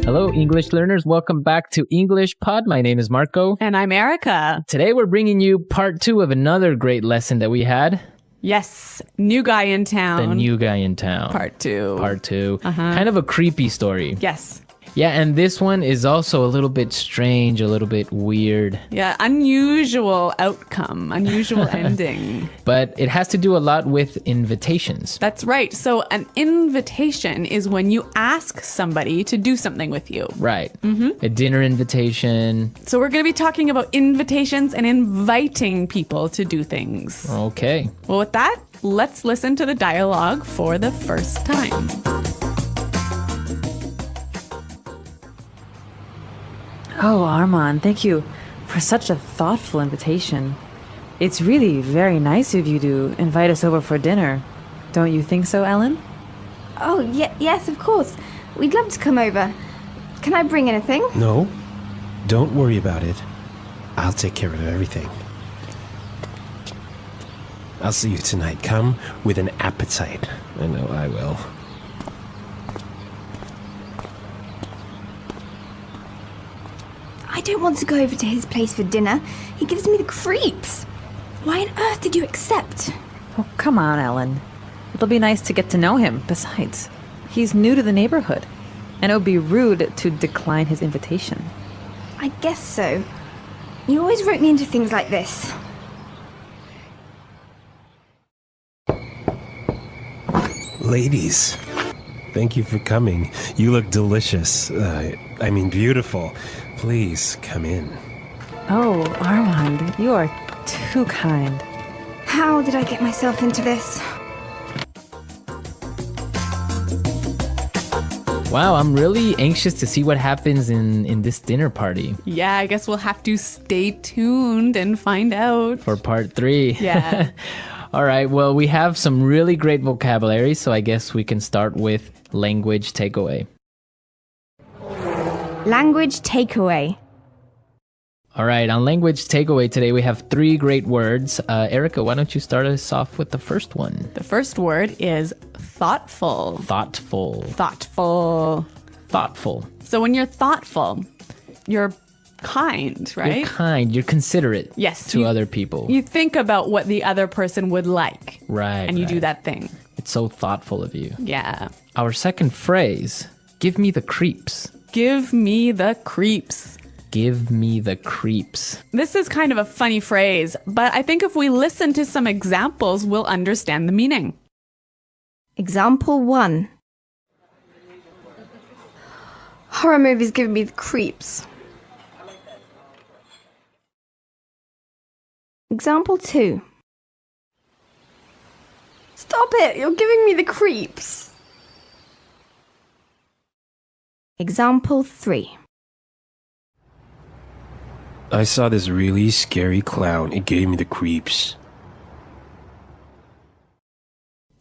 Hello, English learners. Welcome back to English Pod. My name is Marco. And I'm Erica. Today we're bringing you part 2 of another great lesson that we had. Yes, new guy in town. The new guy in town. Part 2. Part 2. Kind of a creepy story. Yes. Yeah, and this one is also a little bit strange, a little bit weird. Yeah, unusual outcome, unusual ending. But it has to do a lot with invitations. That's right. So an invitation is when you ask somebody to do something with you. Right. A dinner invitation. So we're going to be talking about invitations and inviting people to do things. Okay. Well, with that, let's listen to the dialogue for the first time. Oh, Armand, thank you for such a thoughtful invitation. It's really very nice of you to invite us over for dinner. Don't you think so, Ellen? Oh, yes, of course. We'd love to come over. Can I bring anything? No, don't worry about it. I'll take care of everything. I'll see you tonight. Come with an appetite. I know I will. I don't want to go over to his place for dinner. He gives me the creeps. Why on earth did you accept? Oh, come on, Ellen. It'll be nice to get to know him. Besides, he's new to the neighborhood, and it would be rude to decline his invitation. I guess so. You always rope me into things like this. Ladies, thank you for coming. You look delicious. I mean, beautiful. Please, come in. Oh, Armand, you are too kind. How did I get myself into this? Wow, I'm really anxious to see what happens in this dinner party. Yeah, I guess we'll have to stay tuned and find out. For part 3. Yeah. All right, well, we have some really great vocabulary, so I guess we can start with language takeaway. Language takeaway. All right, on language takeaway today, we have 3 great words. Erica, why don't you start us off with the first one? The first word is thoughtful. Thoughtful. Thoughtful. Thoughtful. So when you're thoughtful, you're kind, right? You're kind. You're considerate Yes, to other people. You think about what the other person would like. Right. And you do right. that thing. It's so thoughtful of you. Yeah. Our second phrase, give me the creeps. Give me the creeps. Give me the creeps. This is kind of a funny phrase, but I think if we listen to some examples, we'll understand the meaning. Example 1. Horror movies give me the creeps. Example 2. Stop it! You're giving me the creeps. Example 3. I saw this really scary clown. It gave me the creeps.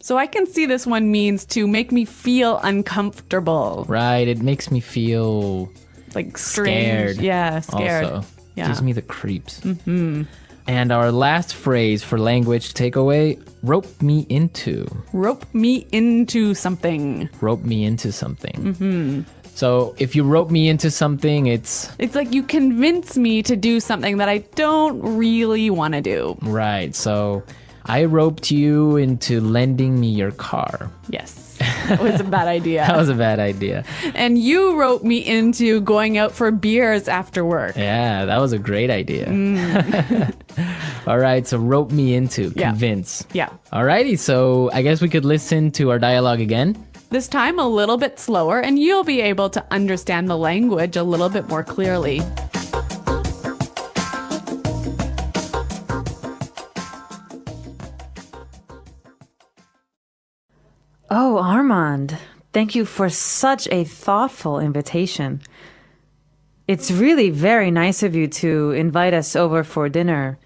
So I can see this one means to make me feel uncomfortable. Right, it makes me feel Like strange. scared. Yeah, scared. Also, Yeah. gives me the creeps. Mm-hmm. And our last phrase for language takeaway, rope me into. Rope me into something. Rope me into something. Mm-hmm. So if you rope me into something, it's like you convince me to do something that I don't really want to do. right. So I roped you into lending me your car. Yes, that was a bad idea. That was a bad idea. And you roped me into going out for beers after work. Yeah, that was a great idea. All right, so rope me into, Yeah. convince. Yeah. All righty, so I guess we could listen to our dialogue again. This time a little bit slower, and you'll be able to understand the language a little bit more clearly. Oh, Armand, thank you for such a thoughtful invitation. It's really very nice of you to invite us over for dinner.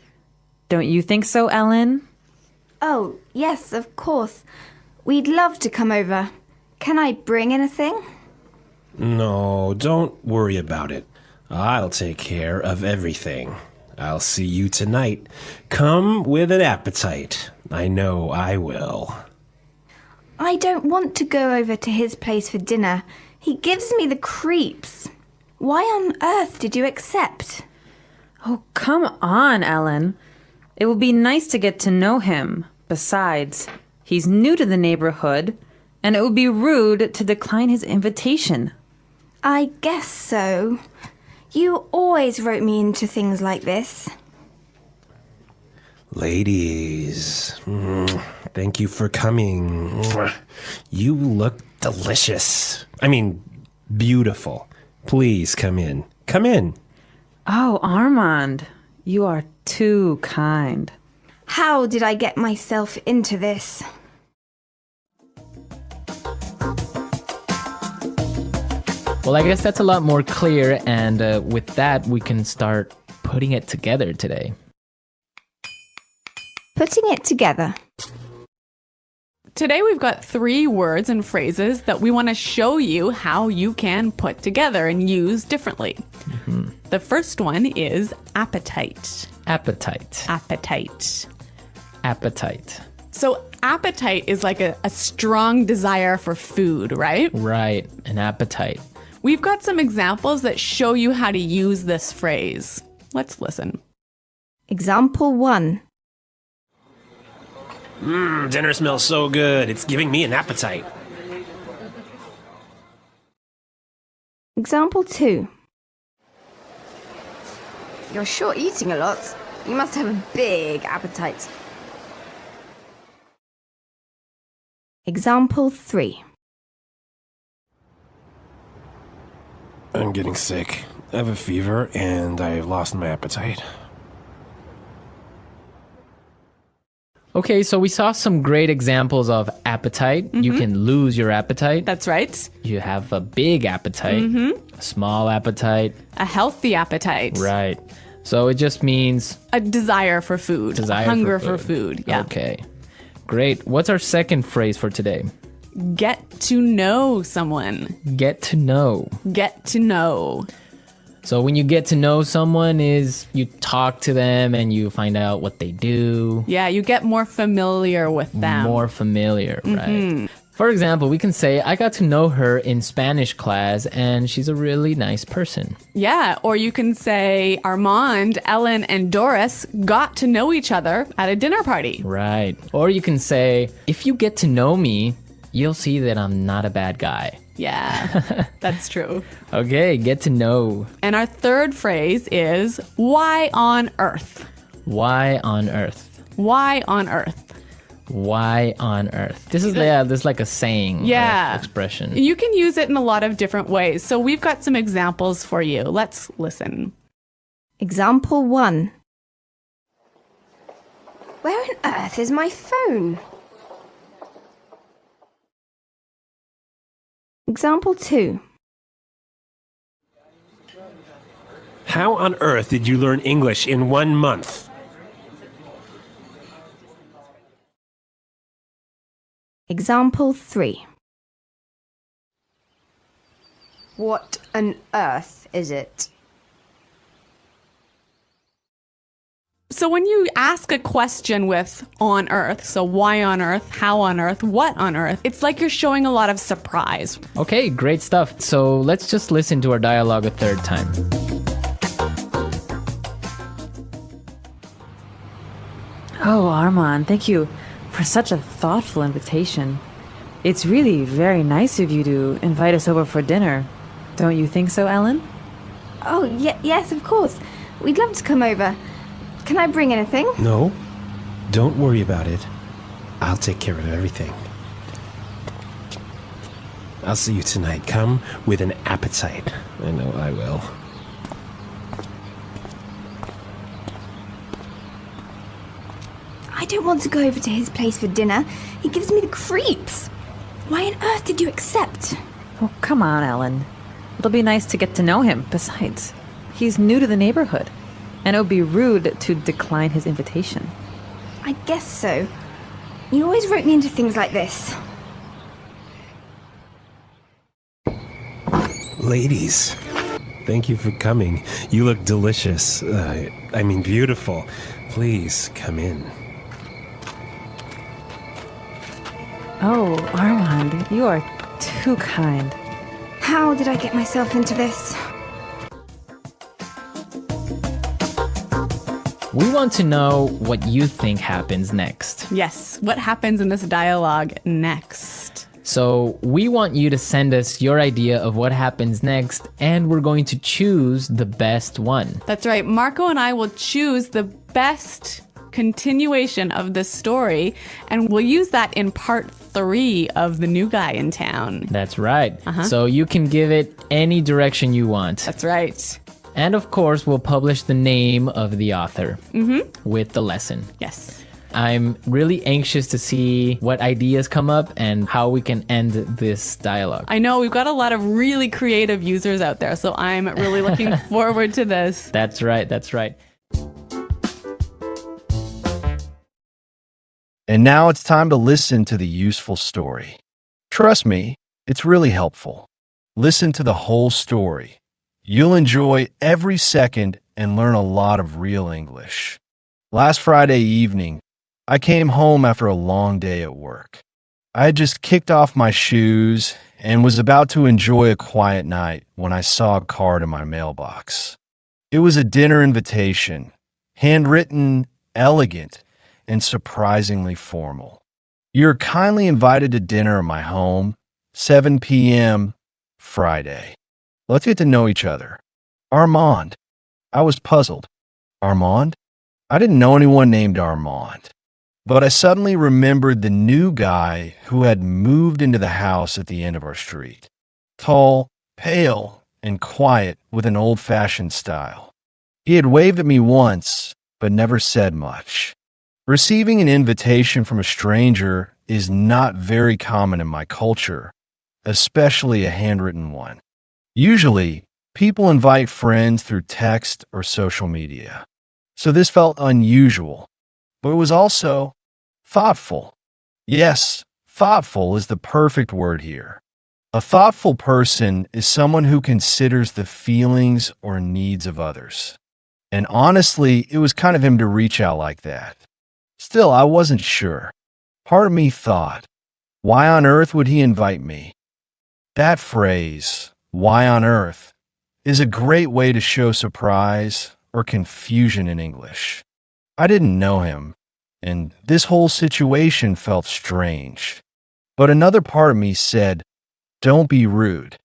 Don't you think so, Ellen? Oh, yes, of course. We'd love to come over. Can I bring anything? No, don't worry about it. I'll take care of everything. I'll see you tonight. Come with an appetite. I know I will. I don't want to go over to his place for dinner. He gives me the creeps. Why on earth did you accept? Oh, come on, Ellen. It will be nice to get to know him. Besides, he's new to the neighborhood, and it would be rude to decline his invitation. I guess so. You always wrote me into things like this. Ladies, thank you for coming. You look delicious. I mean, beautiful. Please come in. Come in. Oh, Armand, you are too kind. How did I get myself into this? Well, I guess that's a lot more clear, and with that, we can start putting it together today. Putting it together. Today we've got 3 words and phrases that we want to show you how you can put together and use differently. The first one is appetite. Appetite. Appetite. Appetite. So appetite is like a strong desire for food, right? Right, an appetite. We've got some examples that show you how to use this phrase. Let's listen. Example 1. Dinner smells so good. It's giving me an appetite. Example 2. You're sure eating a lot. You must have a big appetite. Example 3. I'm getting sick. I have a fever and I've lost my appetite. Okay, so we saw some great examples of appetite. You can lose your appetite. That's right. You have a big appetite, a small appetite. A healthy appetite. Right. So it just means A desire for food. desire a hunger for for food. Yeah. Okay. Great. What's our second phrase for today? Get to know someone. Get to know. Get to know. So when you get to know someone is you talk to them and you find out what they do. Yeah, you get more familiar with them. More familiar, right? For example, we can say, I got to know her in Spanish class and she's a really nice person. Yeah, or you can say Armand, Ellen, and Doris got to know each other at a dinner party. Right. Or you can say, if you get to know me, you'll see that I'm not a bad guy. Yeah, that's true. Okay, get to know. And our third phrase is why on earth? Why on earth? Why on earth? Why on earth? This is like a saying. Yeah. Expression. You can use it in a lot of different ways. So we've got some examples for you. Let's listen. Example 1. Where on earth is my phone? Example 2. How on earth did you learn English in 1 month? Example 3. What on earth is it? So when you ask a question with on earth, so why on earth, how on earth, what on earth, it's like you're showing a lot of surprise. Okay, great stuff. So let's just listen to our dialogue a third time. Oh, Armand, thank you for such a thoughtful invitation. It's really very nice of you to invite us over for dinner. Don't you think so, Ellen? Oh, yes, of course. We'd love to come over. Can I bring anything? No, don't worry about it. I'll take care of everything. I'll see you tonight. Come with an appetite. I know I will. I don't want to go over to his place for dinner. He gives me the creeps. Why on earth did you accept? Oh, come on, Ellen. It'll be nice to get to know him. Besides, he's new to the neighborhood, and it would be rude to decline his invitation. I guess so. You always wrote me into things like this. Ladies, thank you for coming. You look delicious. I mean, beautiful. Please come in. Oh, Armand, you are too kind. How did I get myself into this? We want to know what you think happens next. Yes, what happens in this dialogue next? So we want you to send us your idea of what happens next, and we're going to choose the best one. That's right. Marco and I will choose the best continuation of this story, and we'll use that in part 3 of The New Guy in Town. That's right. So you can give it any direction you want. That's right. And of course, we'll publish the name of the author with the lesson. Yes. I'm really anxious to see what ideas come up and how we can end this dialogue. I know we've got a lot of really creative users out there, so I'm really looking forward to this. That's right. That's right. And now it's time to listen to the useful story. Trust me, it's really helpful. Listen to the whole story. You'll enjoy every second and learn a lot of real English. Last Friday evening, I came home after a long day at work. I had just kicked off my shoes and was about to enjoy a quiet night when I saw a card in my mailbox. It was a dinner invitation, handwritten, elegant, and surprisingly formal. You're kindly invited to dinner at my home, 7 p.m., Friday. Let's get to know each other. Armand. I was puzzled. Armand? I didn't know anyone named Armand. But I suddenly remembered the new guy who had moved into the house at the end of our street. Tall, pale, and quiet with an old-fashioned style. He had waved at me once, but never said much. Receiving an invitation from a stranger is not very common in my culture, especially a handwritten one. Usually, people invite friends through text or social media. So this felt unusual, but it was also thoughtful. Yes, thoughtful is the perfect word here. A thoughtful person is someone who considers the feelings or needs of others. And honestly, it was kind of him to reach out like that. Still, I wasn't sure. Part of me thought, why on earth would he invite me? That phrase, why on earth, is a great way to show surprise or confusion in English. I didn't know him, and this whole situation felt strange. But another part of me said, don't be rude.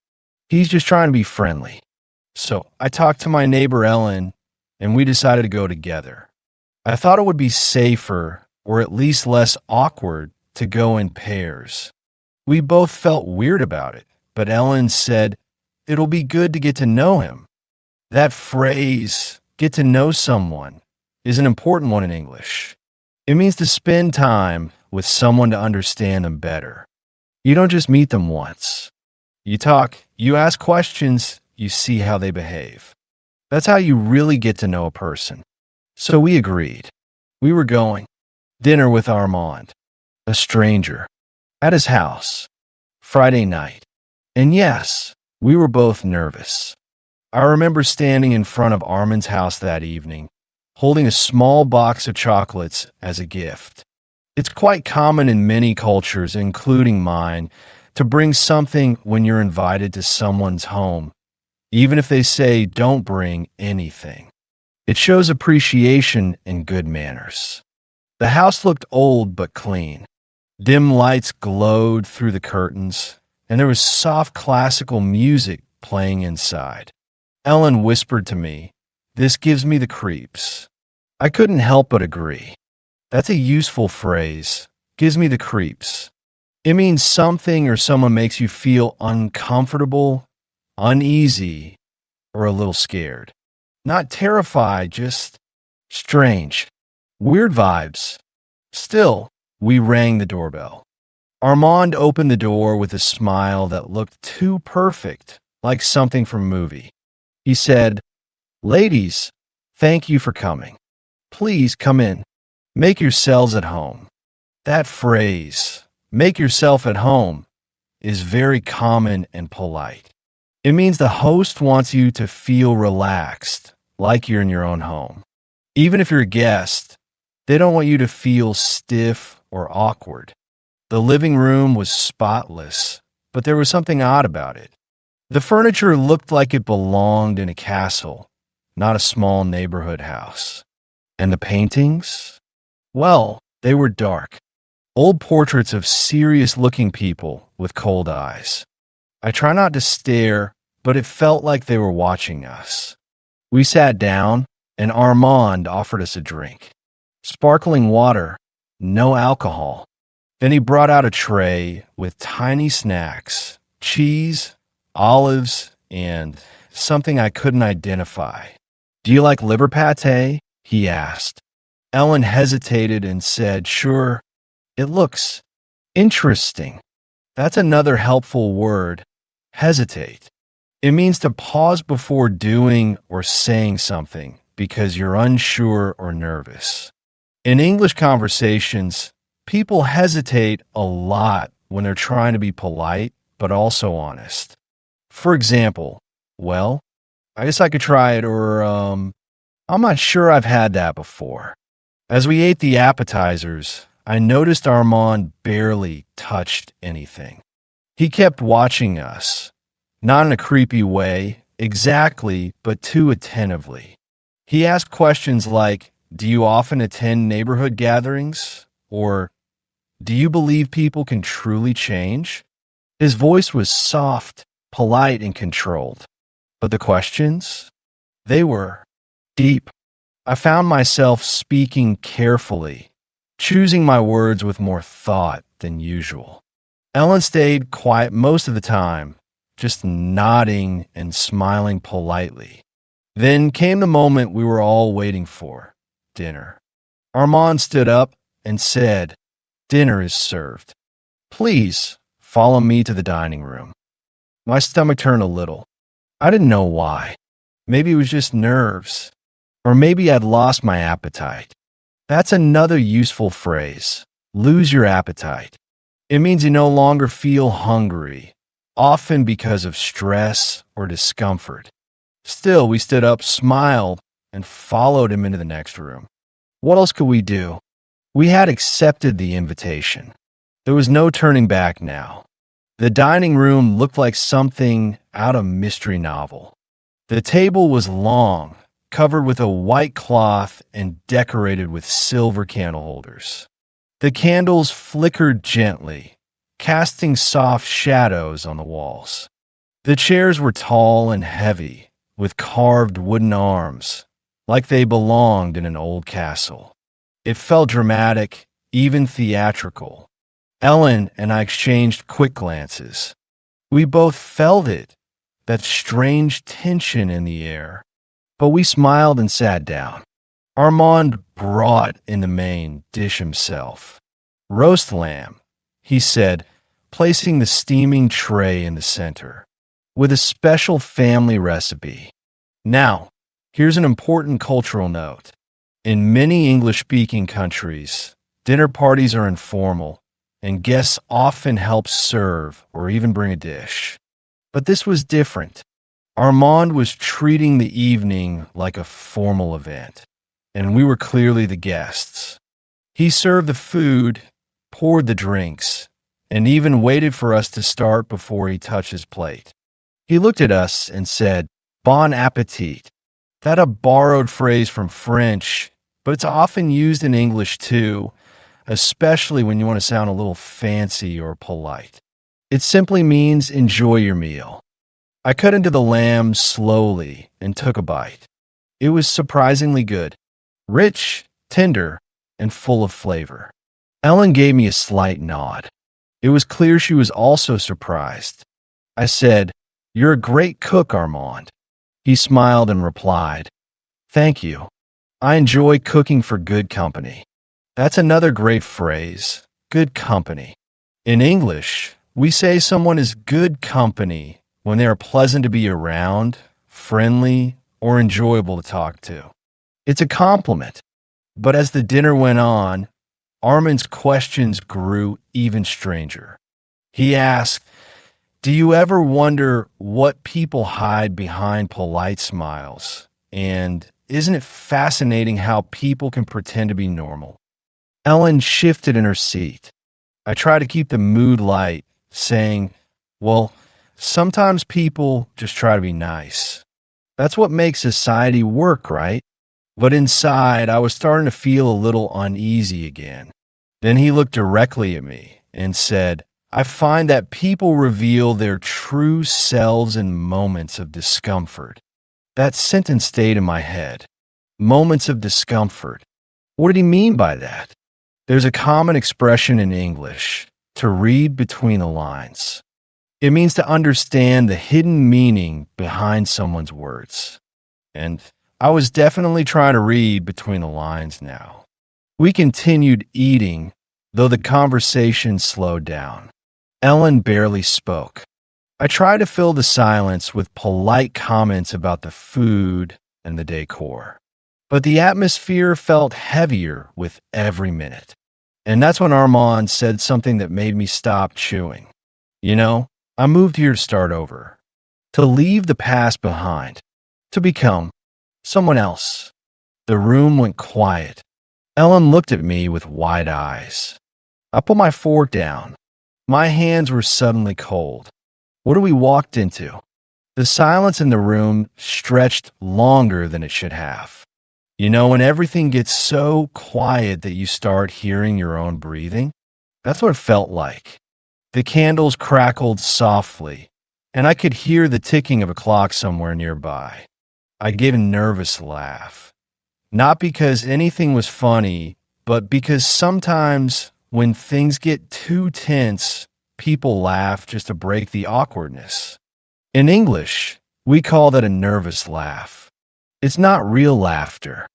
He's just trying to be friendly. So I talked to my neighbor Ellen, and we decided to go together. I thought it would be safer, or at least less awkward, to go in pairs. We both felt weird about it, but Ellen said, it'll be good to get to know him. That phrase, get to know someone, is an important one in English. It means to spend time with someone to understand them better. You don't just meet them once. You talk, you ask questions, you see how they behave. That's how you really get to know a person. So we agreed. We were going. Dinner with Armand, a stranger, at his house, Friday night. And yes, we were both nervous. I remember standing in front of Armand's house that evening, holding a small box of chocolates as a gift. It's quite common in many cultures, including mine, to bring something when you're invited to someone's home, even if they say don't bring anything. It shows appreciation and good manners. The house looked old but clean. Dim lights glowed through the curtains, and there was soft classical music playing inside. Ellen whispered to me, "This gives me the creeps." I couldn't help but agree. That's a useful phrase, gives me the creeps. It means something or someone makes you feel uncomfortable, uneasy, or a little scared. Not terrified, just strange. Weird vibes. Still, we rang the doorbell. Armand opened the door with a smile that looked too perfect, like something from a movie. He said, "Ladies, thank you for coming. Please come in. Make yourselves at home." That phrase, "make yourself at home," is very common and polite. It means the host wants you to feel relaxed, like you're in your own home. Even if you're a guest, they don't want you to feel stiff or awkward. The living room was spotless, but there was something odd about it. The furniture looked like it belonged in a castle, not a small neighborhood house. And the paintings? Well, they were dark. Old portraits of serious-looking people with cold eyes. I try not to stare, but it felt like they were watching us. We sat down, and Armand offered us a drink. Sparkling water, no alcohol. Then he brought out a tray with tiny snacks, cheese, olives, and something I couldn't identify. "Do you like liver pate?" he asked. Ellen hesitated and said, "Sure, it looks interesting." That's another helpful word, hesitate. It means to pause before doing or saying something because you're unsure or nervous. In English conversations, people hesitate a lot when they're trying to be polite but also honest. For example, "Well, I guess I could try it," or "I'm not sure I've had that before." As we ate the appetizers, I noticed Armand barely touched anything. He kept watching us, not in a creepy way, exactly, but too attentively. He asked questions like, "Do you often attend neighborhood gatherings?" Or, "Do you believe people can truly change?" His voice was soft, polite, and controlled. But the questions? They were deep. I found myself speaking carefully, choosing my words with more thought than usual. Ellen stayed quiet most of the time, just nodding and smiling politely. Then came the moment we were all waiting for, dinner. Armand stood up and said, "Dinner is served. Please follow me to the dining room." My stomach turned a little. I didn't know why. Maybe it was just nerves. Or maybe I'd lost my appetite. That's another useful phrase, lose your appetite. It means you no longer feel hungry, often because of stress or discomfort. Still, we stood up, smiled, and followed him into the next room. What else could we do? We had accepted the invitation. There was no turning back now. The dining room looked like something out of a mystery novel. The table was long, covered with a white cloth and decorated with silver candle holders. The candles flickered gently, casting soft shadows on the walls. The chairs were tall and heavy, with carved wooden arms, like they belonged in an old castle. It felt dramatic, even theatrical. Ellen and I exchanged quick glances. We both felt it, that strange tension in the air. But we smiled and sat down. Armand brought in the main dish himself. "Roast lamb," he said, placing the steaming tray in the center, with a special family recipe. Now, here's an important cultural note. In many English-speaking countries, dinner parties are informal, and guests often help serve or even bring a dish. But this was different. Armand was treating the evening like a formal event, and we were clearly the guests. He served the food, poured the drinks, and even waited for us to start before he touched his plate. He looked at us and said, "Bon appetit." That's a borrowed phrase from French, but it's often used in English too, especially when you want to sound a little fancy or polite. It simply means enjoy your meal. I cut into the lamb slowly and took a bite. It was surprisingly good, rich, tender, and full of flavor. Ellen gave me a slight nod. It was clear she was also surprised. I said, "You're a great cook, Armand." He smiled and replied, "Thank you. I enjoy cooking for good company." That's another great phrase, good company. In English, we say someone is good company when they are pleasant to be around, friendly, or enjoyable to talk to. It's a compliment. But as the dinner went on, Armand's questions grew even stranger. He asked, "Do you ever wonder what people hide behind polite smiles? And isn't it fascinating how people can pretend to be normal?" Ellen shifted in her seat. I try to keep the mood light, saying, well, sometimes people just try to be nice. That's what makes society work, right? But inside, I was starting to feel a little uneasy again. Then he looked directly at me and said, I find that people reveal their true selves in moments of discomfort. That sentence stayed in my head. Moments of discomfort. What did he mean by that? There's a common expression in English, to read between the lines. It means to understand the hidden meaning behind someone's words. And I was definitely trying to read between the lines now. We continued eating, though the conversation slowed down. Ellen barely spoke. I tried to fill the silence with polite comments about the food and the decor. But the atmosphere felt heavier with every minute. And that's when Armand said something that made me stop chewing. You know, I moved here to start over, to leave the past behind, to become someone else. The room went quiet. Ellen looked at me with wide eyes. I put my fork down. My hands were suddenly cold. What had we walked into? The silence in the room stretched longer than it should have. You know, when everything gets so quiet that you start hearing your own breathing, that's what it felt like. The candles crackled softly, and I could hear the ticking of a clock somewhere nearby. I gave a nervous laugh. Not because anything was funny, but because sometimes when things get too tense, people laugh just to break the awkwardness. In English, we call that a nervous laugh. It's not real laughter.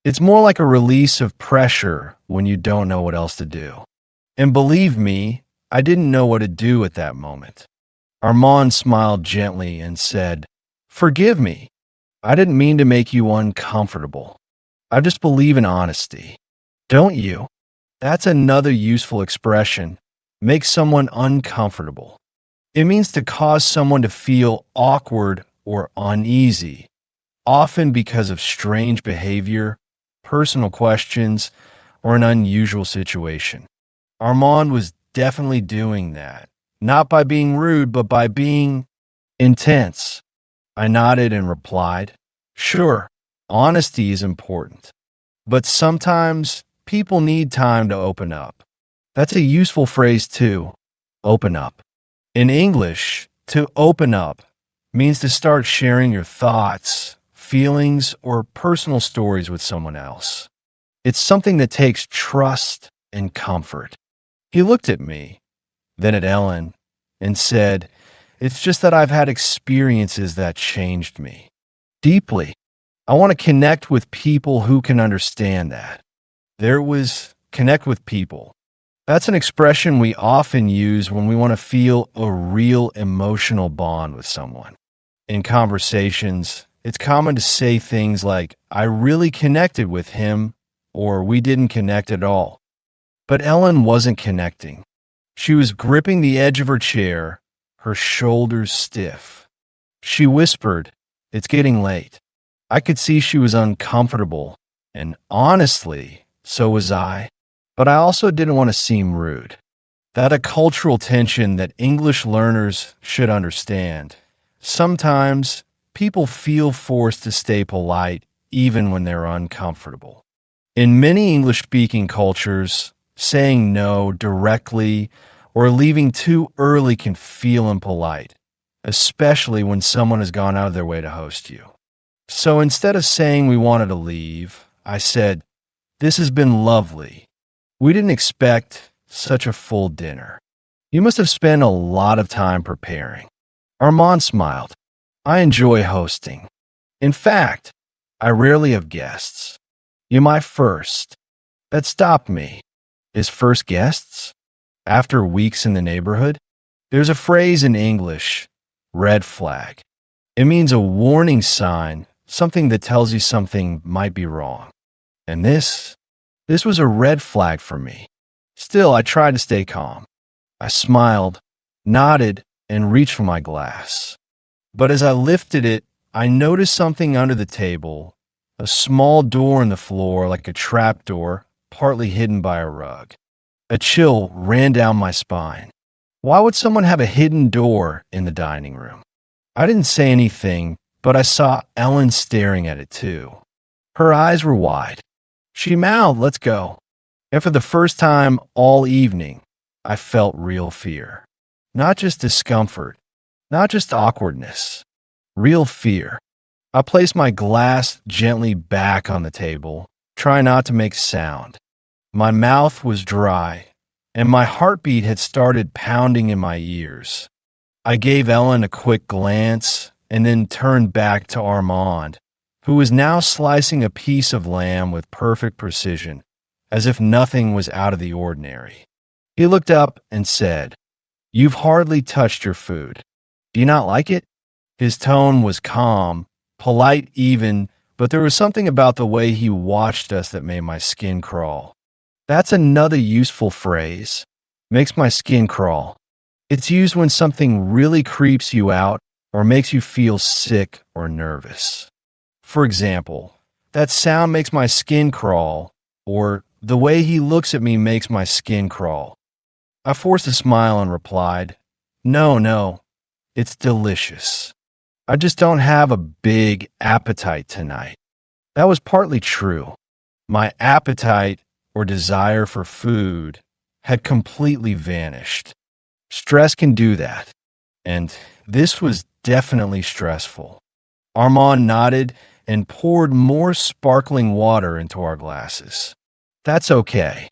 It's more like a release of pressure when you don't know what else to do. And believe me, I didn't know what to do at that moment. Armand smiled gently and said, Forgive me. I didn't mean to make you uncomfortable. I just believe in honesty. Don't you? That's another useful expression. Make someone uncomfortable. It means to cause someone to feel awkward or uneasy, often because of strange behavior, personal questions, or an unusual situation. Armand was definitely doing that, not by being rude, but by being intense. I nodded and replied, Sure, honesty is important, but sometimes people need time to open up. That's a useful phrase too, open up. In English, to open up means to start sharing your thoughts, feelings, or personal stories with someone else. It's something that takes trust and comfort. He looked at me, then at Ellen, and said, It's just that I've had experiences that changed me deeply. I want to connect with people who can understand that. There was connect with people. That's an expression we often use when we want to feel a real emotional bond with someone. In conversations, it's common to say things like, I really connected with him, or we didn't connect at all. But Ellen wasn't connecting. She was gripping the edge of her chair, her shoulders stiff. She whispered, It's getting late. I could see she was uncomfortable, and honestly, so was I. But I also didn't want to seem rude. That's a cultural tension that English learners should understand. Sometimes people feel forced to stay polite even when they're uncomfortable. In many English-speaking cultures, saying no directly or leaving too early can feel impolite, especially when someone has gone out of their way to host you. So instead of saying we wanted to leave, I said, This has been lovely. We didn't expect such a full dinner. You must have spent a lot of time preparing. Armand smiled. I enjoy hosting. In fact, I rarely have guests. You're my first. That stopped me. Is first guests? After weeks in the neighborhood? There's a phrase in English, red flag. It means a warning sign, something that tells you something might be wrong. And this was a red flag for me. Still, I tried to stay calm. I smiled, nodded, and reached for my glass. But as I lifted it, I noticed something under the table, a small door in the floor like a trap door, partly hidden by a rug. A chill ran down my spine. Why would someone have a hidden door in the dining room? I didn't say anything, but I saw Ellen staring at it too. Her eyes were wide. She mouthed, "Let's go." And for the first time all evening, I felt real fear. Not just discomfort, not just awkwardness, real fear. I placed my glass gently back on the table, trying not to make sound. My mouth was dry, and my heartbeat had started pounding in my ears. I gave Ellen a quick glance and then turned back to Armand, who was now slicing a piece of lamb with perfect precision, as if nothing was out of the ordinary. He looked up and said, "You've hardly touched your food. Do you not like it?" His tone was calm, polite even, but there was something about the way he watched us that made my skin crawl. That's another useful phrase. Makes my skin crawl. It's used when something really creeps you out or makes you feel sick or nervous. For example, that sound makes my skin crawl, or the way he looks at me makes my skin crawl. I forced a smile and replied, No, it's delicious. I just don't have a big appetite tonight." That was partly true. My appetite or desire for food had completely vanished. Stress can do that, and this was definitely stressful. Armand nodded and poured more sparkling water into our glasses. "That's okay.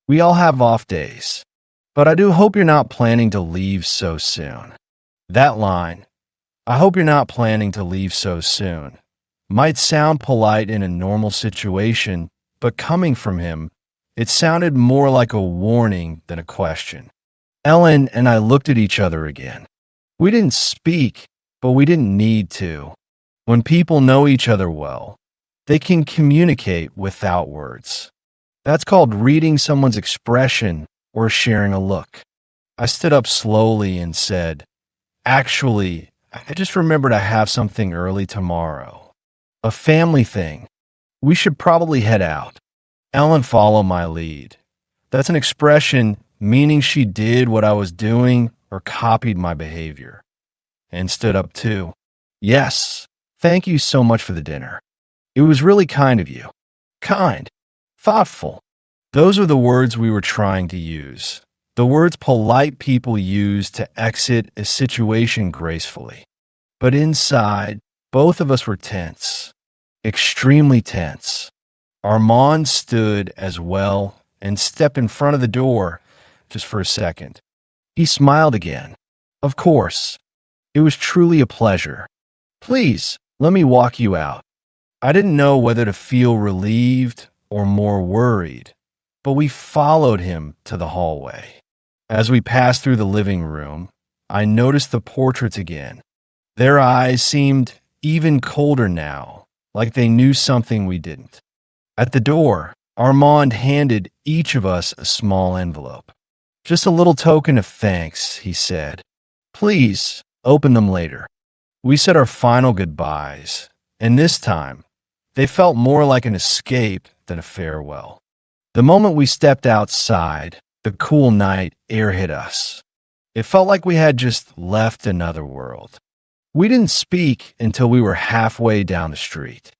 We all have off days. But I do hope you're not planning to leave so soon." That line, "I hope you're not planning to leave so soon," might sound polite in a normal situation, but coming from him, it sounded more like a warning than a question. Ellen and I looked at each other again. We didn't speak, but we didn't need to. When people know each other well, they can communicate without words. That's called reading someone's expression or sharing a look. I stood up slowly and said, "Actually, I just remembered I have something early tomorrow. A family thing. We should probably head out." Ellen followed my lead. That's an expression meaning she did what I was doing or copied my behavior. And stood up too. "Yes, thank you so much for the dinner. It was really kind of you." Kind. Thoughtful. Those are the words we were trying to use. The words polite people use to exit a situation gracefully. But inside, both of us were tense. Extremely tense. Armand stood as well and stepped in front of the door just for a second. He smiled again. "Of course. It was truly a pleasure. Please, let me walk you out." I didn't know whether to feel relieved or more worried, but we followed him to the hallway. As we passed through the living room, I noticed the portraits again. Their eyes seemed even colder now, like they knew something we didn't. At the door, Armand handed each of us a small envelope. "Just a little token of thanks," he said. "Please, open them later." We said our final goodbyes, and this time, they felt more like an escape than a farewell. The moment we stepped outside, the cool night air hit us. It felt like we had just left another world. We didn't speak until we were halfway down the street.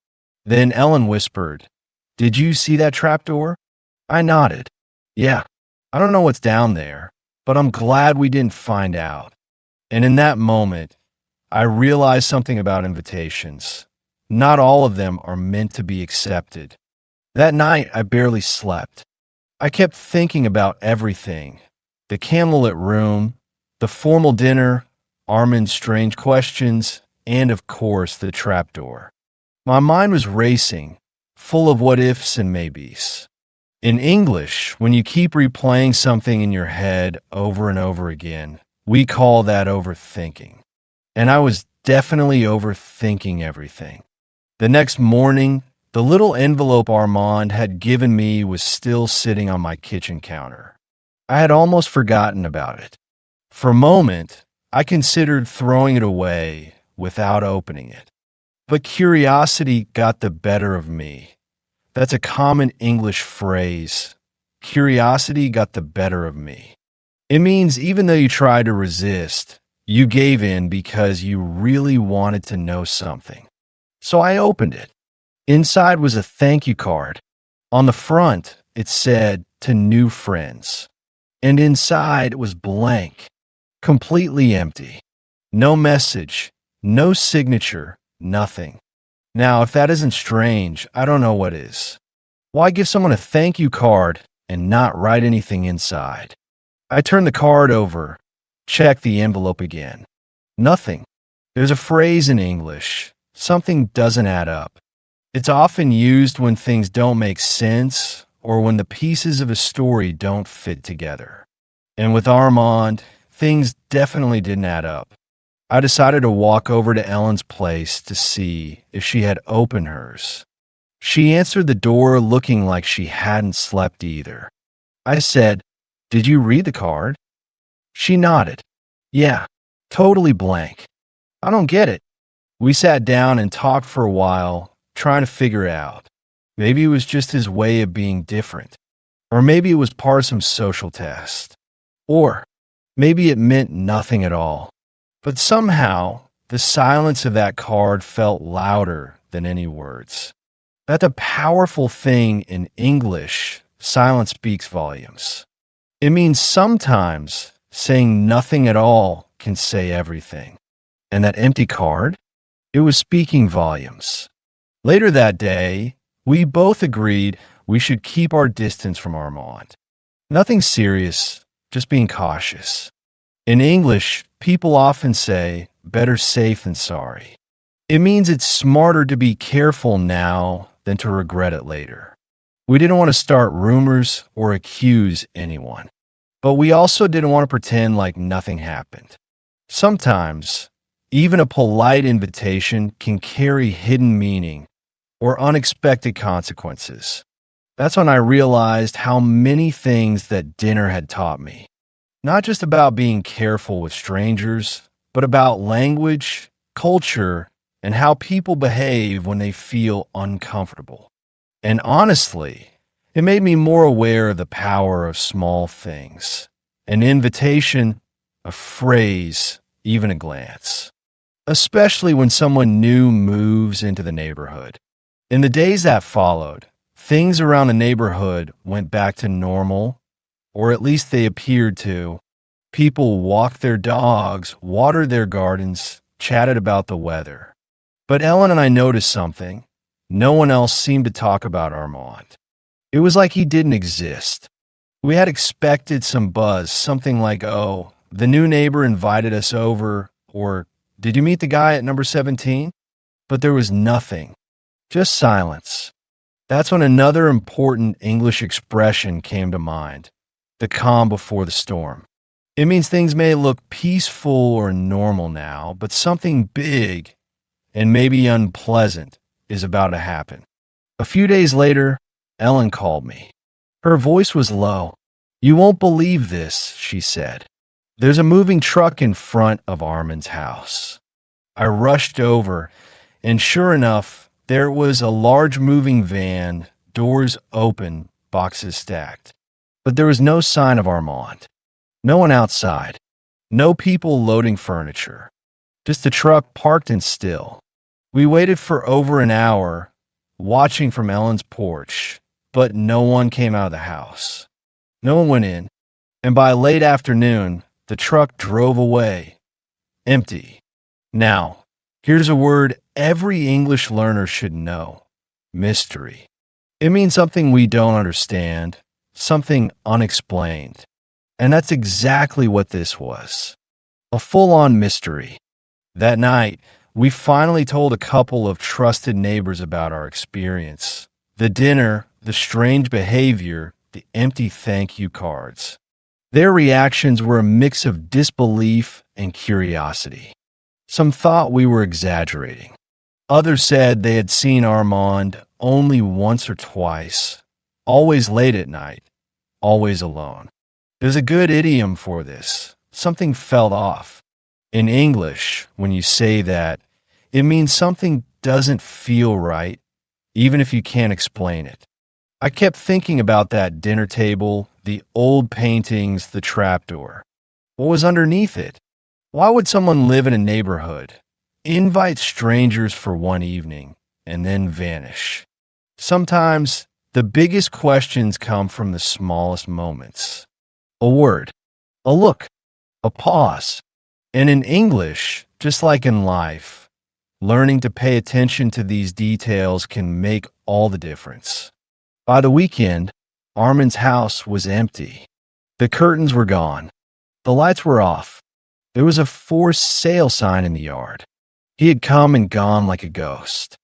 Then Ellen whispered, "Did you see that trapdoor?" I nodded. "Yeah, I don't know what's down there, but I'm glad we didn't find out." And in that moment, I realized something about invitations. Not all of them are meant to be accepted. That night, I barely slept. I kept thinking about everything. The candlelit room, the formal dinner, Armand's strange questions, and of course, the trapdoor. My mind was racing, full of what ifs and maybes. In English, when you keep replaying something in your head over and over again, we call that overthinking. And I was definitely overthinking everything. The next morning, the little envelope Armand had given me was still sitting on my kitchen counter. I had almost forgotten about it. For a moment, I considered throwing it away without opening it. But curiosity got the better of me. That's a common English phrase. curiosity got the better of me. It means even though you tried to resist, you gave in because you really wanted to know something. So I opened it. Inside was a thank you card. On the front, it said, "To new friends." And inside was blank, completely empty. No message, no signature, nothing. Now, if that isn't strange, I don't know what is. Why give someone a thank you card and not write anything inside? I turned the card over, checked the envelope again. Nothing. There's a phrase in English, something doesn't add up. It's often used when things don't make sense or when the pieces of a story don't fit together. And with Armand, things definitely didn't add up. I decided to walk over to Ellen's place to see if she had opened hers. She answered the door looking like she hadn't slept either. I said, "Did you read the card?" She nodded. "Yeah, totally blank. I don't get it." We sat down and talked for a while, trying to figure it out. Maybe it was just his way of being different. Or maybe it was part of some social test. Or maybe it meant nothing at all. But somehow, the silence of that card felt louder than any words. That's a powerful thing in English. Silence speaks volumes. It means sometimes saying nothing at all can say everything. And that empty card, it was speaking volumes. Later that day, we both agreed we should keep our distance from Armand. Nothing serious, just being cautious. In English, people often say, "better safe than sorry." It means it's smarter to be careful now than to regret it later. We didn't want to start rumors or accuse anyone, but we also didn't want to pretend like nothing happened. Sometimes, even a polite invitation can carry hidden meaning or unexpected consequences. That's when I realized how many things that dinner had taught me. Not just about being careful with strangers, but about language, culture, and how people behave when they feel uncomfortable. And honestly, it made me more aware of the power of small things. An invitation, a phrase, even a glance. Especially when someone new moves into the neighborhood. In the days that followed, things around the neighborhood went back to normal, or at least they appeared to. People walked their dogs, watered their gardens, chatted about the weather. But Ellen and I noticed something. No one else seemed to talk about Armand. It was like he didn't exist. We had expected some buzz, something like, "Oh, the new neighbor invited us over," or "Did you meet the guy at number 17? But there was nothing, just silence. That's when another important English expression came to mind, the calm before the storm. It means things may look peaceful or normal now, but something big and maybe unpleasant is about to happen. A few days later, Ellen called me. Her voice was low. "You won't believe this," she said. "There's a moving truck in front of Armand's house." I rushed over, and sure enough, there was a large moving van, doors open, boxes stacked. But there was no sign of Armand. No one outside. No people loading furniture. Just the truck parked and still. We waited for over an hour, watching from Ellen's porch, but no one came out of the house. No one went in, and by late afternoon, the truck drove away, empty. Now, here's a word every English learner should know: mystery. It means something we don't understand, something unexplained. And that's exactly what this was. A full-on mystery. That night, we finally told a couple of trusted neighbors about our experience. The dinner, the strange behavior, the empty thank you cards. Their reactions were a mix of disbelief and curiosity. Some thought we were exaggerating. Others said they had seen Armand only once or twice, always late at night, always alone. There's a good idiom for this. Something felt off. In English, when you say that, it means something doesn't feel right, even if you can't explain it. I kept thinking about that dinner table, the old paintings, the trapdoor. What was underneath it? Why would someone live in a neighborhood, invite strangers for one evening, and then vanish? Sometimes the biggest questions come from the smallest moments. A word, a look, a pause. And in English, just like in life, learning to pay attention to these details can make all the difference. By the weekend, Armin's house was empty. The curtains were gone. The lights were off. There was a for sale sign in the yard. He had come and gone like a ghost.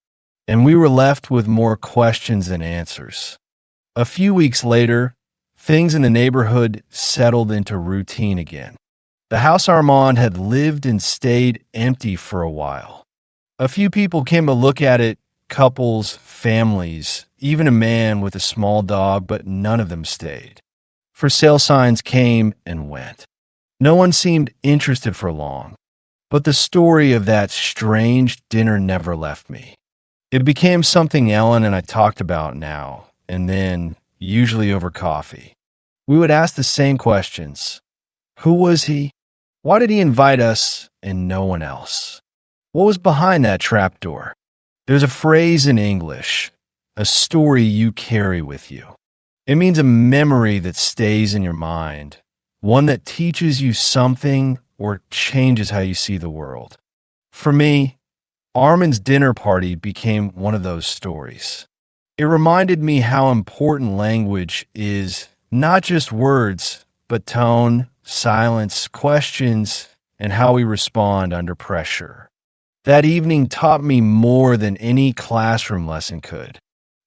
And we were left with more questions than answers. A few weeks later, things in the neighborhood settled into routine again. The house Armand had lived and stayed empty for a while. A few people came to look at it, couples, families, even a man with a small dog, but none of them stayed. For sale signs came and went. No one seemed interested for long, but the story of that strange dinner never left me. It became something Ellen and I talked about now and then, usually over coffee. We would ask the same questions. Who was he? Why did he invite us and no one else? What was behind that trapdoor? There's a phrase in English, a story you carry with you. It means a memory that stays in your mind, one that teaches you something or changes how you see the world. For me, Armin's dinner party became one of those stories. It reminded me how important language is, not just words, but tone, silence, questions, and how we respond under pressure. That evening taught me more than any classroom lesson could.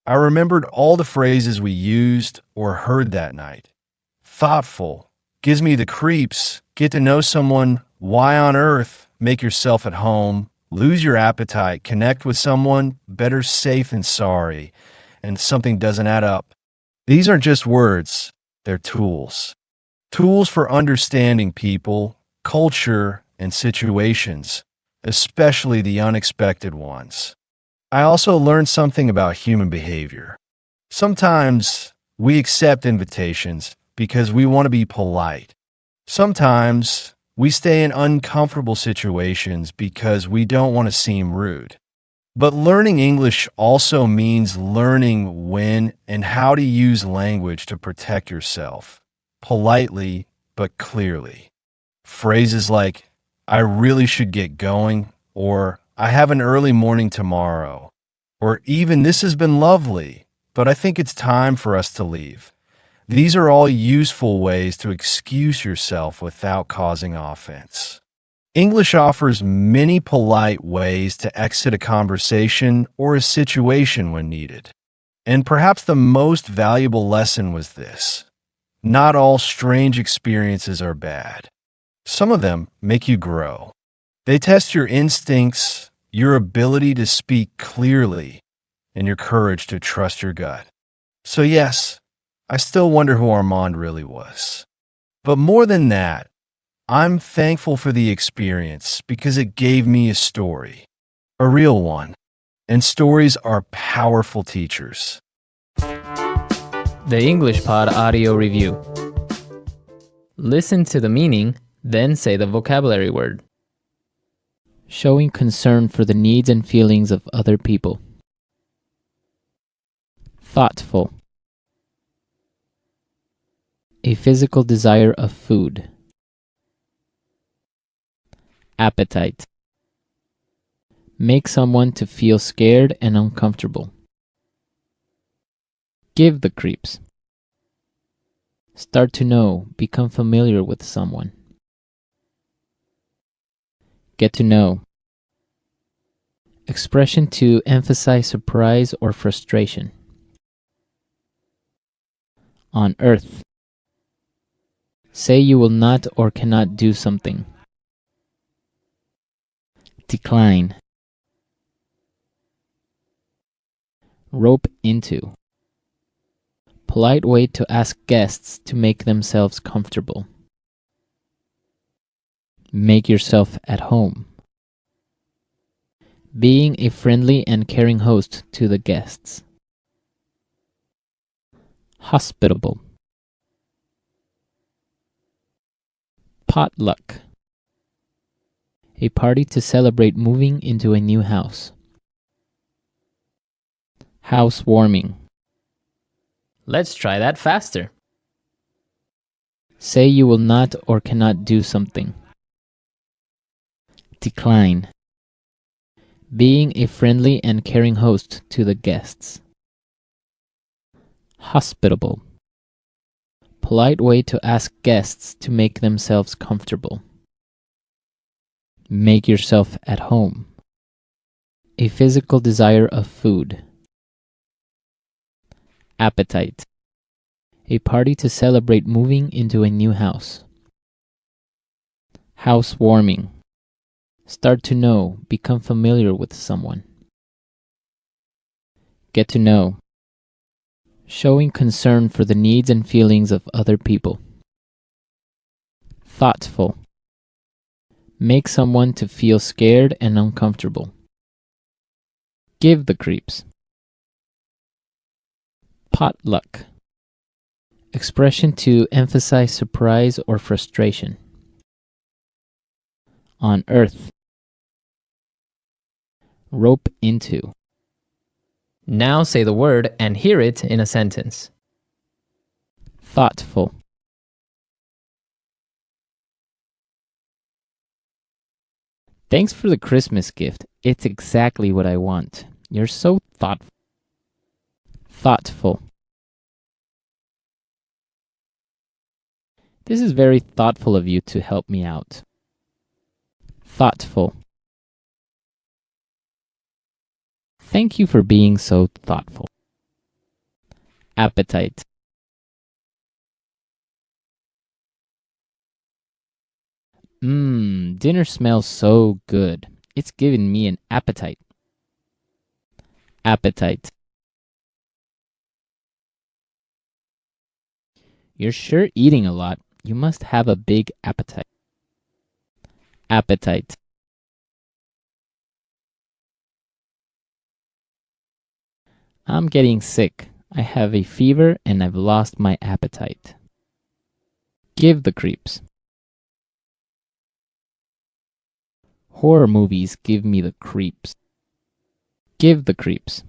I remembered all the phrases we used or heard that night. Thoughtful, gives me the creeps, get to know someone, why on earth, make yourself at home, lose your appetite, connect with someone, better safe than sorry, and something doesn't add up. These aren't just words, they're tools. Tools for understanding people, culture, and situations, especially the unexpected ones. I also learned something about human behavior. Sometimes we accept invitations because we want to be polite. Sometimes we stay in uncomfortable situations because we don't want to seem rude. But learning English also means learning when and how to use language to protect yourself, politely but clearly. Phrases like, I really should get going, or I have an early morning tomorrow, or even this has been lovely, but I think it's time for us to leave. These are all useful ways to excuse yourself without causing offense. English offers many polite ways to exit a conversation or a situation when needed. And perhaps the most valuable lesson was this. Not all strange experiences are bad. Some of them make you grow. They test your instincts, your ability to speak clearly, and your courage to trust your gut. So yes, I still wonder who Armand really was. But more than that, I'm thankful for the experience because it gave me a story, a real one. And stories are powerful teachers. The English Pod Audio Review. Listen to the meaning, then say the vocabulary word. Showing concern for the needs and feelings of other people. Thoughtful. A physical desire of food. Appetite. Make someone to feel scared and uncomfortable. Give the creeps. Start to know, become familiar with someone. Get to know. Expression to emphasize surprise or frustration. On earth. Say you will not or cannot do something. Decline. Rope into. Polite way to ask guests to make themselves comfortable. Make yourself at home. Being a friendly and caring host to the guests. Hospitable. Potluck. A party to celebrate moving into a new house. Housewarming. Let's try that faster. Say you will not or cannot do something. Decline. Being a friendly and caring host to the guests. Hospitable. Polite way to ask guests to make themselves comfortable. Make yourself at home. A physical desire of food. Appetite. A party to celebrate moving into a new house. Housewarming. Start to know, become familiar with someone. Get to know. Showing concern for the needs and feelings of other people. Thoughtful. Make someone to feel scared and uncomfortable. Give the creeps. Potluck. Expression to emphasize surprise or frustration. On earth. Rope into. Now say the word and hear it in a sentence. Thoughtful. Thanks for the Christmas gift. It's exactly what I want. You're so thoughtful. Thoughtful. This is very thoughtful of you to help me out. Thoughtful. Thank you for being so thoughtful. Appetite. Dinner smells so good. It's giving me an appetite. Appetite. You're sure eating a lot. You must have a big appetite. Appetite. I'm getting sick. I have a fever and I've lost my appetite. Give the creeps. Horror movies give me the creeps. Give the creeps.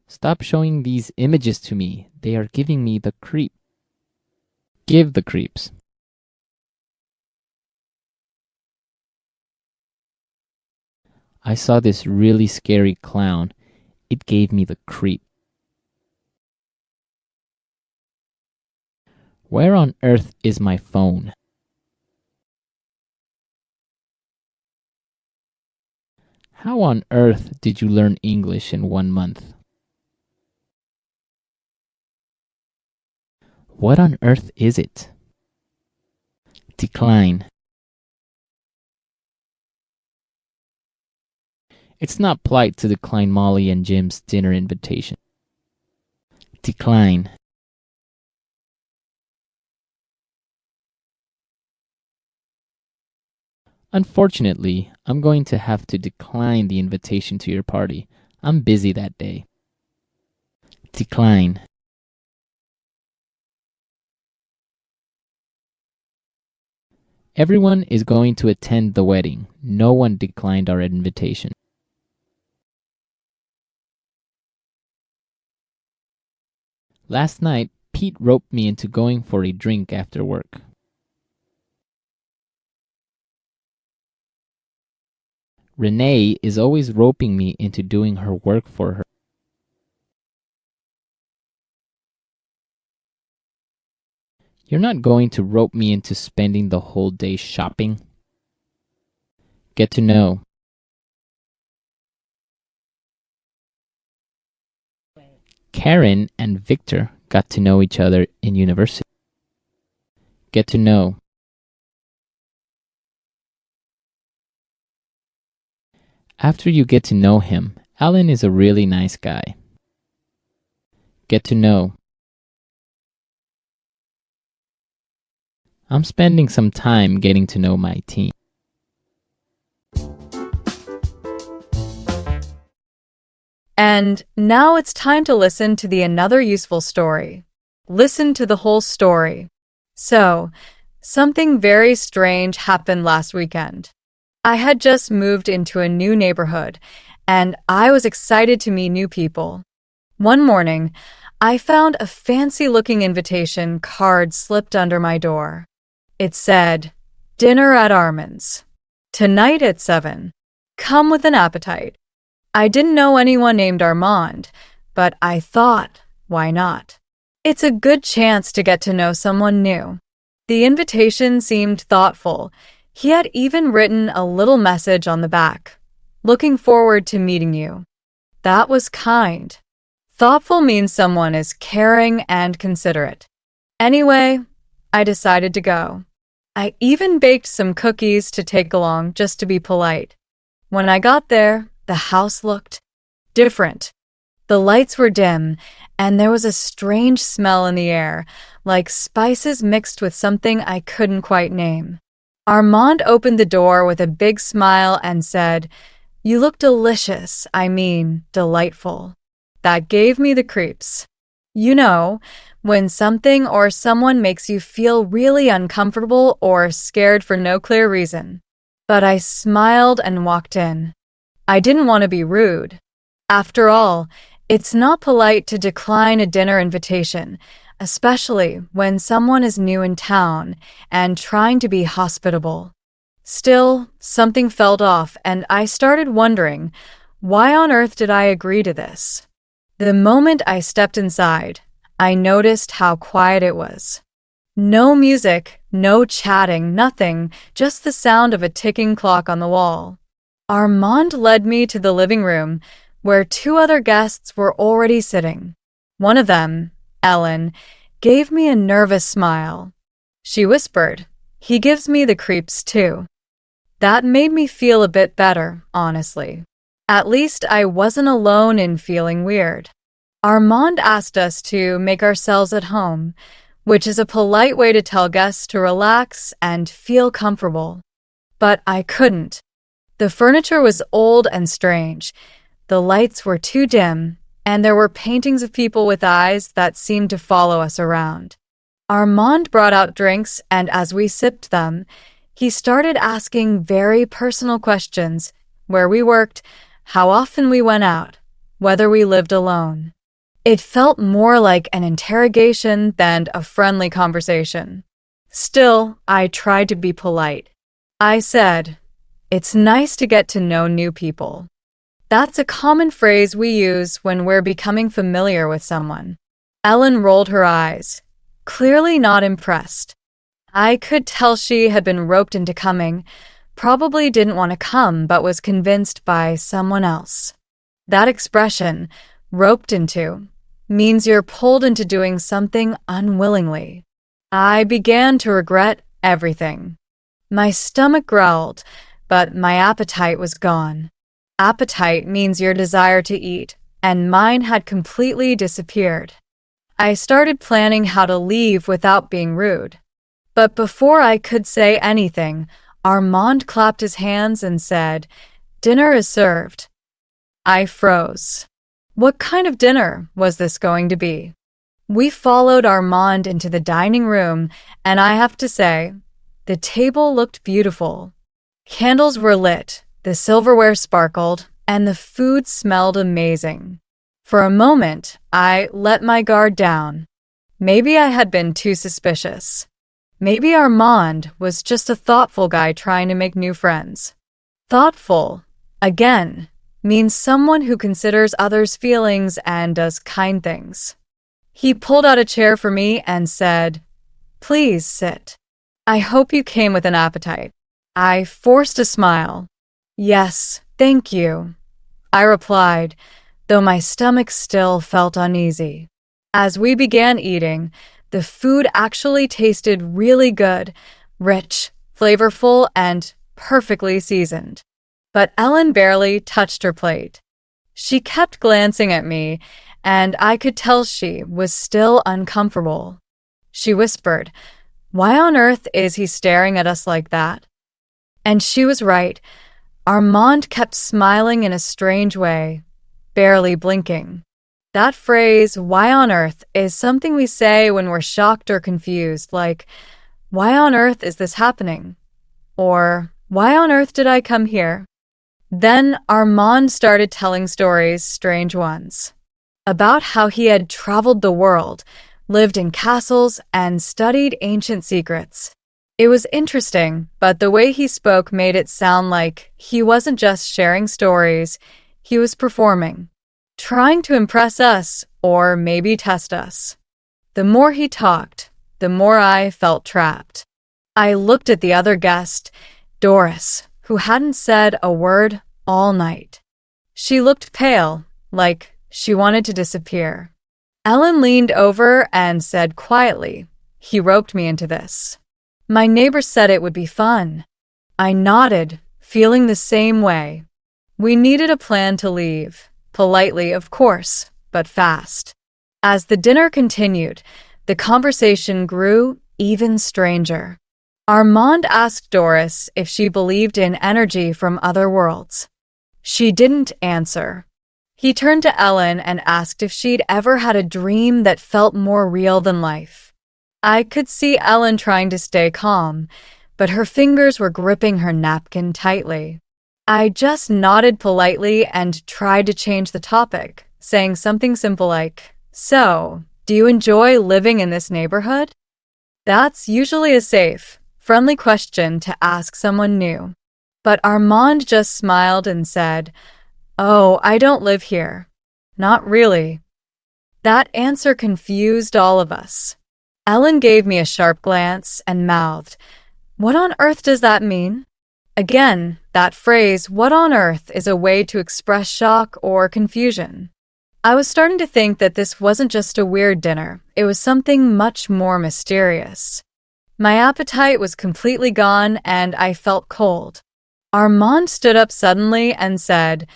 Stop showing these images to me. They are giving me the creep. Give the creeps. I saw this really scary clown. It gave me the creep. Where on earth is my phone? How on earth did you learn English in 1 month? What on earth is it? Decline. It's not polite to decline Molly and Jim's dinner invitation. Decline. Unfortunately, I'm going to have to decline the invitation to your party. I'm busy that day. Decline. Everyone is going to attend the wedding. No one declined our invitation. Last night, Pete roped me into going for a drink after work. Renee is always roping me into doing her work for her. You're not going to rope me into spending the whole day shopping. Get to know. Karen and Victor got to know each other in university. Get to know. After you get to know him, Alan is a really nice guy. Get to know. I'm spending some time getting to know my team. And now it's time to listen to the another useful story. Listen to the whole story. So, something very strange happened last weekend. I had just moved into a new neighborhood, and I was excited to meet new people. One morning, I found a fancy-looking invitation card slipped under my door. It said, "Dinner at Armand's. Tonight at 7. Come with an appetite." I didn't know anyone named Armand, but I thought, why not? It's a good chance to get to know someone new. The invitation seemed thoughtful. He had even written a little message on the back. "Looking forward to meeting you." That was kind. Thoughtful means someone is caring and considerate. Anyway, I decided to go. I even baked some cookies to take along just to be polite. When I got there, the house looked different. The lights were dim, and there was a strange smell in the air, like spices mixed with something I couldn't quite name. Armand opened the door with a big smile and said, "You look delicious, delightful." That gave me the creeps. You know, when something or someone makes you feel really uncomfortable or scared for no clear reason. But I smiled and walked in. I didn't want to be rude. After all, it's not polite to decline a dinner invitation, especially when someone is new in town and trying to be hospitable. Still, something felt off, and I started wondering, why on earth did I agree to this? The moment I stepped inside, I noticed how quiet it was. No music, no chatting, nothing, just the sound of a ticking clock on the wall. Armand led me to the living room, where two other guests were already sitting. One of them, Ellen, gave me a nervous smile. She whispered, "He gives me the creeps too." That made me feel a bit better, honestly. At least I wasn't alone in feeling weird. Armand asked us to make ourselves at home, which is a polite way to tell guests to relax and feel comfortable. But I couldn't. The furniture was old and strange. The lights were too dim, and there were paintings of people with eyes that seemed to follow us around. Armand brought out drinks, and as we sipped them, he started asking very personal questions: where we worked, how often we went out, whether we lived alone. It felt more like an interrogation than a friendly conversation. Still, I tried to be polite. I said, "It's nice to get to know new people." That's a common phrase we use when we're becoming familiar with someone. Ellen rolled her eyes, clearly not impressed. I could tell she had been roped into coming, probably didn't want to come but was convinced by someone else. That expression, "roped into," means you're pulled into doing something unwillingly. I began to regret everything. My stomach growled, but my appetite was gone. Appetite means your desire to eat, and mine had completely disappeared. I started planning how to leave without being rude. But before I could say anything, Armand clapped his hands and said, "Dinner is served." I froze. What kind of dinner was this going to be? We followed Armand into the dining room, and I have to say, the table looked beautiful. Candles were lit, the silverware sparkled, and the food smelled amazing. For a moment, I let my guard down. Maybe I had been too suspicious. Maybe Armand was just a thoughtful guy trying to make new friends. Thoughtful, again, means someone who considers others' feelings and does kind things. He pulled out a chair for me and said, "Please sit. I hope you came with an appetite." I forced a smile. "Yes, thank you," I replied, though my stomach still felt uneasy. As we began eating, the food actually tasted really good, rich, flavorful, and perfectly seasoned. But Ellen barely touched her plate. She kept glancing at me, and I could tell she was still uncomfortable. She whispered, "Why on earth is he staring at us like that?" And she was right. Armand kept smiling in a strange way. barely blinking. That phrase, why on earth, is something we say when we're shocked or confused, like, why on earth is this happening? Or, why on earth did I come here? Then Armand started telling stories, strange ones, about how he had traveled the world, lived in castles, and studied ancient secrets. It was interesting, but the way he spoke made it sound like he wasn't just sharing stories, he was performing, trying to impress us or maybe test us. The more he talked, the more I felt trapped. I looked at the other guest, Doris, who hadn't said a word all night. She looked pale, like she wanted to disappear. Ellen leaned over and said quietly, "He roped me into this. My neighbor said it would be fun." I nodded, feeling the same way. We needed a plan to leave. Politely, of course, but fast. As the dinner continued, the conversation grew even stranger. Armand asked Doris if she believed in energy from other worlds. She didn't answer. He turned to Ellen and asked if she'd ever had a dream that felt more real than life. I could see Ellen trying to stay calm, but her fingers were gripping her napkin tightly. I just nodded politely and tried to change the topic, saying something simple like, "So, do you enjoy living in this neighborhood?" That's usually a safe, friendly question to ask someone new. But Armand just smiled and said, "Oh, I don't live here." Not really. That answer confused all of us. Ellen gave me a sharp glance and mouthed, "What on earth does that mean?" Again, that phrase, "what on earth," is a way to express shock or confusion. I was starting to think that this wasn't just a weird dinner, it was something much more mysterious. My appetite was completely gone and I felt cold. Armand stood up suddenly and said,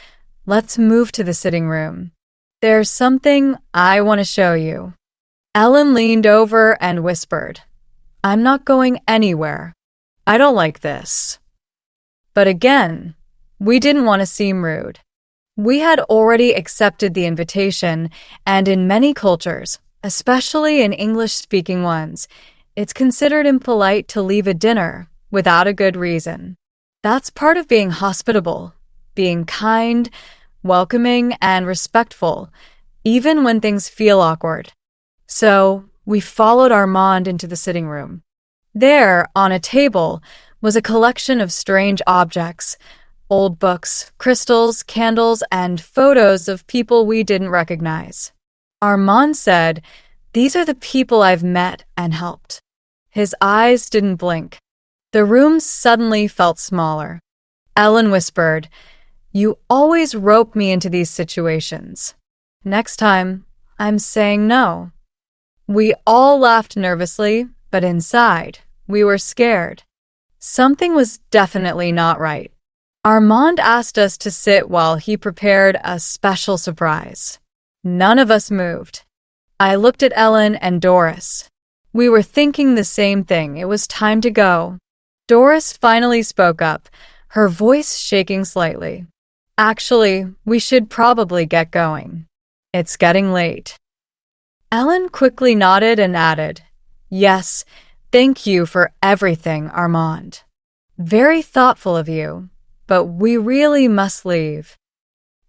"Let's move to the sitting room. There's something I want to show you." Ellen leaned over and whispered, "I'm not going anywhere. I don't like this." But again, we didn't want to seem rude. We had already accepted the invitation, and in many cultures, especially in English-speaking ones, it's considered impolite to leave a dinner without a good reason. That's part of being hospitable, being kind, welcoming, and respectful, even when things feel awkward. So, we followed Armand into the sitting room. There, on a table, was a collection of strange objects, old books, crystals, candles, and photos of people we didn't recognize. Armand said, "These are the people I've met and helped." His eyes didn't blink. The room suddenly felt smaller. Ellen whispered, "You always rope me into these situations. Next time, I'm saying no." We all laughed nervously, but inside, we were scared. Something was definitely not right. Armand asked us to sit while he prepared a special surprise. None of us moved. I looked at Ellen and Doris. We were thinking the same thing. It was time to go. Doris finally spoke up, her voice shaking slightly. "Actually, we should probably get going. It's getting late." Ellen quickly nodded and added, "Yes, thank you for everything, Armand. Very thoughtful of you, but we really must leave."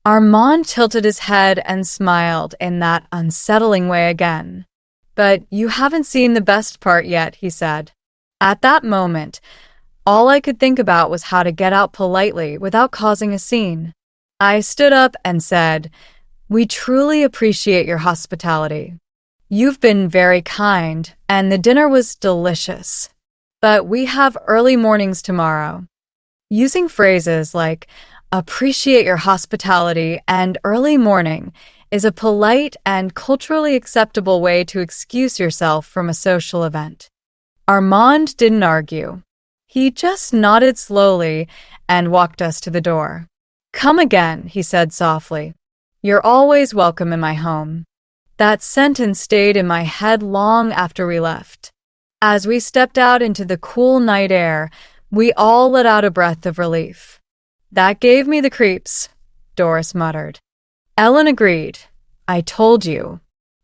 Armand tilted his head and smiled in that unsettling way again. "But you haven't seen the best part yet," he said. At that moment, all I could think about was how to get out politely without causing a scene. I stood up and said, "We truly appreciate your hospitality. You've been very kind, and the dinner was delicious. But we have early mornings tomorrow." Using phrases like "appreciate your hospitality" and "early morning" is a polite and culturally acceptable way to excuse yourself from a social event. Armand didn't argue. He just nodded slowly and walked us to the door. "Come again," he said softly. "You're always welcome in my home." That sentence stayed in my head long after we left. As we stepped out into the cool night air, we all let out a breath of relief. "That gave me the creeps," Doris muttered. Ellen agreed. I told you.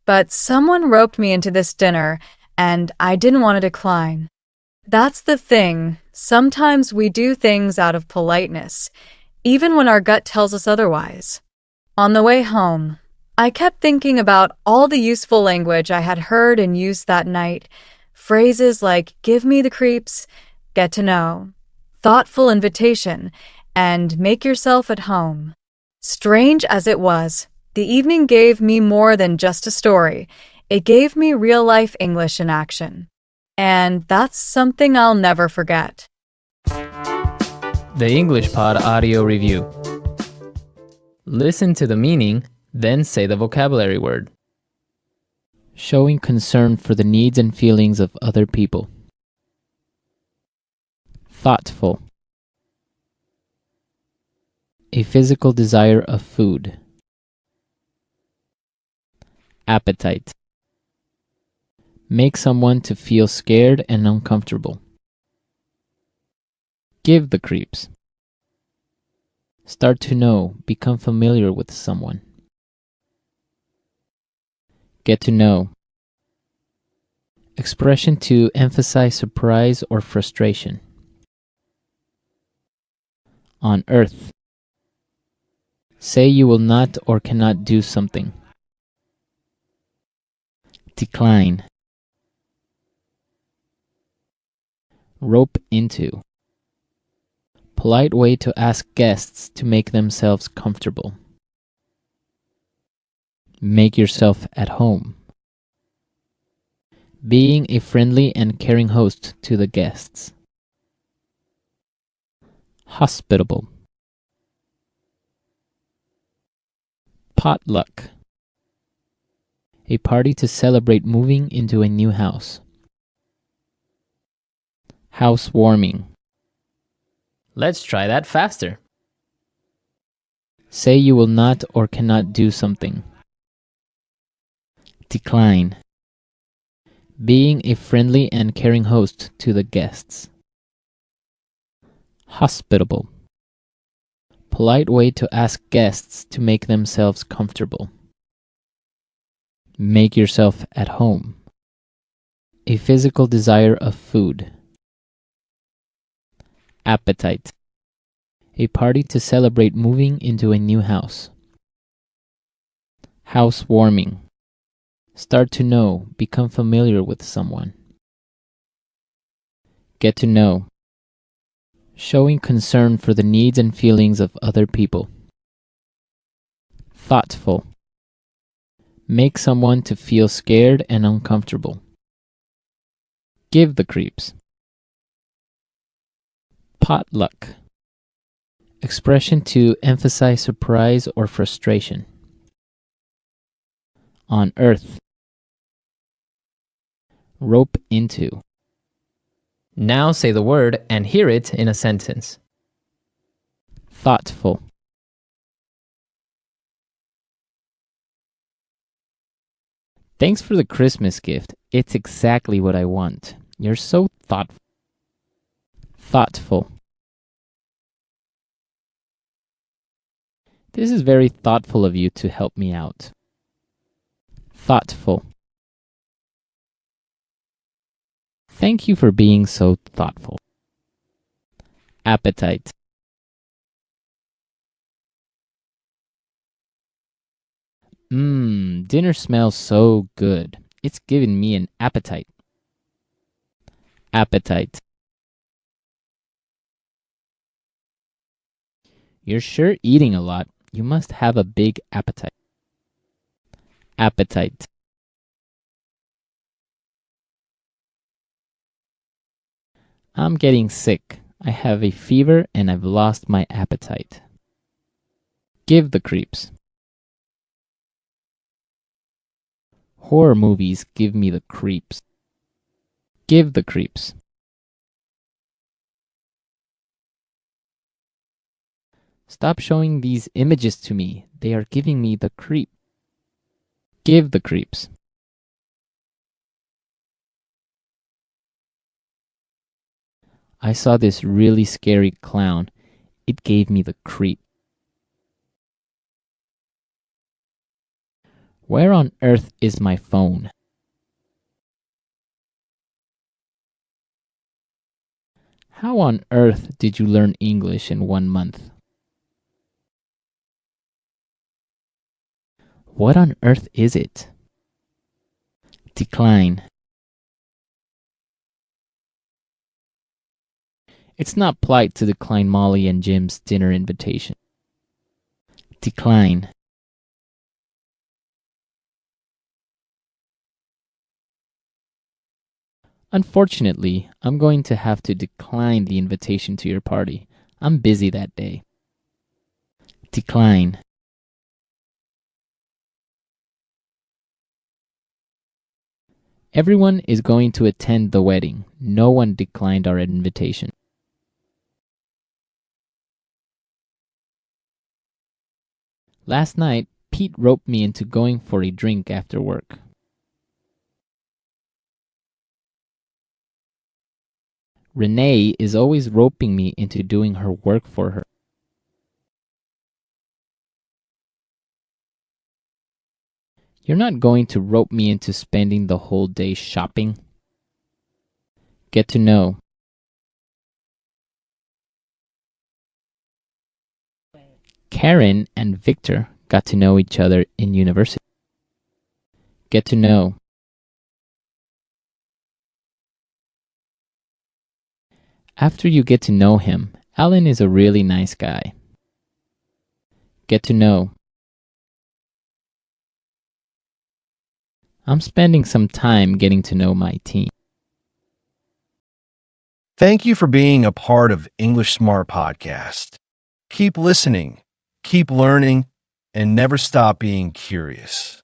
But someone roped me into this dinner, and I didn't want to decline. That's the thing. Sometimes we do things out of politeness, even when our gut tells us otherwise. On the way home, I kept thinking about all the useful language I had heard and used that night. Phrases like give me the creeps, get to know, thoughtful invitation, and make yourself at home. Strange as it was, the evening gave me more than just a story. It gave me real-life English in action. And that's something I'll never forget. The English Pod Audio Review. Listen to the meaning, then say the vocabulary word. Showing concern for the needs and feelings of other people. Thoughtful. A physical desire of food. Appetite. Make someone to feel scared and uncomfortable. Give the creeps. Start to know, become familiar with someone. Get to know. Expression to emphasize surprise or frustration. On earth. Say you will not or cannot do something. Decline. Rope into. Polite way to ask guests to make themselves comfortable. Make yourself at home. Being a friendly and caring host to the guests. Hospitable. Potluck. A party to celebrate moving into a new house. Housewarming. Let's try that faster. Say you will not or cannot do something. Decline. Being a friendly and caring host to the guests. Hospitable. Polite way to ask guests to make themselves comfortable. Make yourself at home. A physical desire of food. Appetite. A party to celebrate moving into a new house. Housewarming. Start to know, become familiar with someone. Get to know. Showing concern for the needs and feelings of other people. Thoughtful. Make someone to feel scared and uncomfortable. Give the creeps. Potluck. Expression to emphasize surprise or frustration. On earth. Rope into. Now say the word and hear it in a sentence. Thoughtful. Thanks for the Christmas gift. It's exactly what I want. You're so thoughtful. Thoughtful. This is very thoughtful of you to help me out. Thoughtful. Thank you for being so thoughtful. Appetite. Dinner smells so good. It's giving me an appetite. Appetite. You're sure eating a lot. You must have a big appetite. Appetite. I'm getting sick. I have a fever and I've lost my appetite. Give the creeps. Horror movies give me the creeps. Give the creeps. Stop showing these images to me. They are giving me the creep. Give the creeps. I saw this really scary clown. It gave me the creep. Where on earth is my phone? How on earth did you learn English in 1 month? What on earth is it? Decline. It's not polite to decline Molly and Jim's dinner invitation. Decline. Unfortunately, I'm going to have to decline the invitation to your party. I'm busy that day. Decline. Everyone is going to attend the wedding. No one declined our invitation. Last night, Pete roped me into going for a drink after work. Renee is always roping me into doing her work for her. You're not going to rope me into spending the whole day shopping. Get to know. Karen and Victor got to know each other in university. Get to know. After you get to know him, Alan is a really nice guy. Get to know. I'm spending some time getting to know my team. Thank you for being a part of English Smart Podcast. Keep listening, keep learning, and never stop being curious.